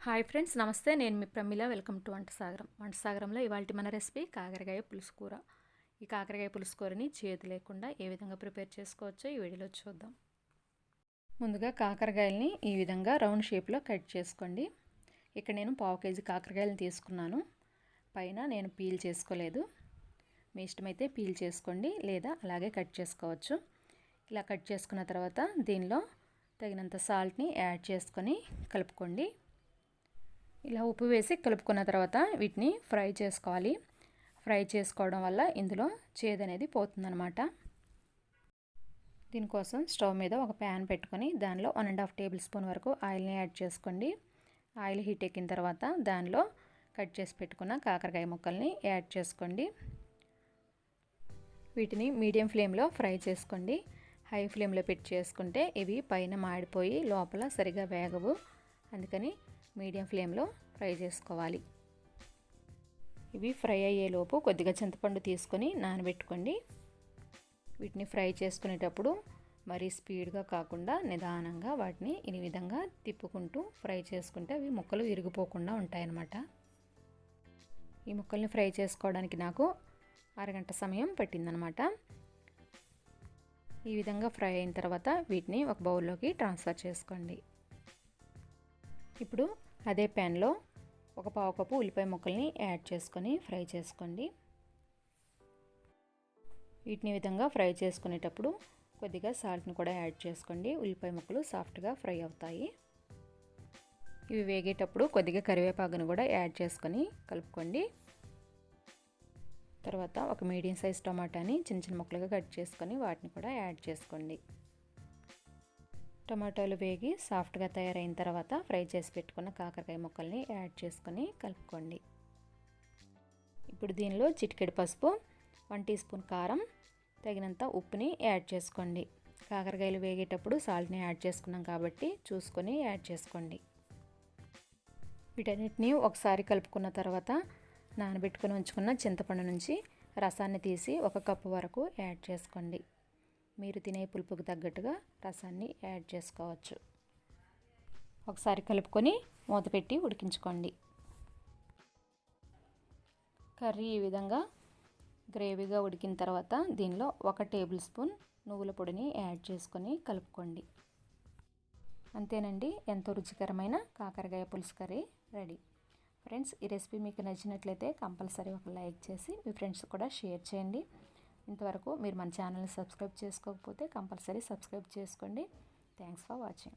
Hi friends, నమస్తే. నేను మీ Pramila. Welcome to వంట సాగరం. వంట సాగరంలో ఇవాళ మన రెసిపీ కాకరకాయ పులుసు కూర. ఈ కాకరకాయ పులుసు కూరని చేదు లేకుండా ఏ విధంగా ప్రిపేర్ చేసుకోవచ్చో ఈ వీడియోలో చూద్దాం. ముందుగా కాకరకాయలని ఈ విధంగా రౌండ్ షేప్లో కట్ చేసుకోండి. ఇక్కడ నేను 1/2 కేజీ కాకరకాయలను తీసుకున్నాను. పైన నేను పీల్ చేసుకోలేదు. మీ ఇష్టమైతే పీల్ చేసుకోండి, లేదా అలాగే కట్ చేసుకోవచ్చు. ఇలా కట్ చేసుకున్న తర్వాత దీనిలో తగినంత సాల్ట్ని యాడ్ చేసుకొని కలుపుకోండి. ఇలా ఉప్పు వేసి కలుపుకున్న తర్వాత వీటిని ఫ్రై చేసుకోవాలి. ఫ్రై చేసుకోవడం వల్ల ఇందులో చేదు అనేది పోతుందన్నమాట. దీనికోసం స్టవ్ మీద ఒక ప్యాన్ పెట్టుకొని దానిలో 1.5 టేబుల్ స్పూన్ వరకు ఆయిల్ని యాడ్ చేసుకోండి. ఆయిల్ హీట్ ఎక్కిన తర్వాత దానిలో కట్ చేసి పెట్టుకున్న కాకరకాయ ముక్కల్ని యాడ్ చేసుకోండి. వీటిని మీడియం ఫ్లేమ్లో ఫ్రై చేసుకోండి. హై ఫ్లేమ్లో పెట్టి చేసుకుంటే ఇవి పైన మాడిపోయి లోపల సరిగా వేగవు. అందుకని మీడియం ఫ్లేమ్లో ఫ్రై చేసుకోవాలి. ఇవి ఫ్రై అయ్యేలోపు కొద్దిగా చింతపండు తీసుకొని నానబెట్టుకోండి. వీటిని ఫ్రై చేసుకునేటప్పుడు మరీ స్పీడ్గా కాకుండా నిదానంగా వాటిని ఈ విధంగా తిప్పుకుంటూ ఫ్రై చేసుకుంటే అవి ముక్కలు విరిగిపోకుండా ఉంటాయన్నమాట. ఈ ముక్కల్ని ఫ్రై చేసుకోవడానికి నాకు అరగంట సమయం పట్టిందనమాట. ఈ విధంగా ఫ్రై అయిన తర్వాత వీటిని ఒక బౌల్లోకి ట్రాన్స్ఫర్ చేసుకోండి. ఇప్పుడు అదే ప్యాన్లో ఒక 1/2 కప్పు ఉల్లిపాయ ముక్కల్ని యాడ్ చేసుకొని ఫ్రై చేసుకోండి. వీటిని విధంగా ఫ్రై చేసుకునేటప్పుడు కొద్దిగా సాల్ట్ని కూడా యాడ్ చేసుకోండి. ఉల్లిపాయ ముక్కలు సాఫ్ట్గా ఫ్రై అవుతాయి. ఇవి వేగేటప్పుడు కొద్దిగా కరివేపాకును కూడా యాడ్ చేసుకొని కలుపుకోండి. తర్వాత ఒక మీడియం సైజ్ టమాటాని చిన్న చిన్న ముక్కలుగా కట్ చేసుకొని వాటిని కూడా యాడ్ చేసుకోండి. టమాటాలు వేగి సాఫ్ట్గా తయారైన తర్వాత ఫ్రై చేసి పెట్టుకున్న కాకరకాయ ముక్కల్ని యాడ్ చేసుకొని కలుపుకోండి. ఇప్పుడు దీనిలో చిటికెడు పసుపు, 1 టీ స్పూన్ కారం, తగినంత ఉప్పుని యాడ్ చేసుకోండి. కాకరకాయలు వేగేటప్పుడు సాల్ట్ని యాడ్ చేసుకున్నాం కాబట్టి చూసుకొని యాడ్ చేసుకోండి. వీటన్నిటిని ఒకసారి కలుపుకున్న తర్వాత నానబెట్టుకొని ఉంచుకున్న చింతపండు నుంచి రసాన్ని తీసి 1 కప్పు వరకు యాడ్ చేసుకోండి. మీరు తినే పులుపుకు తగ్గట్టుగా రసాన్ని యాడ్ చేసుకోవచ్చు. ఒకసారి కలుపుకొని మూత పెట్టి ఉడికించుకోండి. కర్రీ ఈ విధంగా గ్రేవీగా ఉడికిన తర్వాత దీనిలో 1 టేబుల్ స్పూన్ నువ్వుల పొడిని యాడ్ చేసుకొని కలుపుకోండి. అంతేనండి, ఎంతో రుచికరమైన కాకరకాయ పులుసు కర్రీ రెడీ. ఫ్రెండ్స్, ఈ రెసిపీ మీకు నచ్చినట్లయితే కంపల్సరీ ఒక లైక్ చేసి మీ ఫ్రెండ్స్ కూడా షేర్ చేయండి. ఇంతవరకు మీరు మన ఛానల్ని సబ్స్క్రైబ్ చేసుకోకపోతే కంపల్సరీ సబ్స్క్రైబ్ చేసుకోండి. Thanks for watching.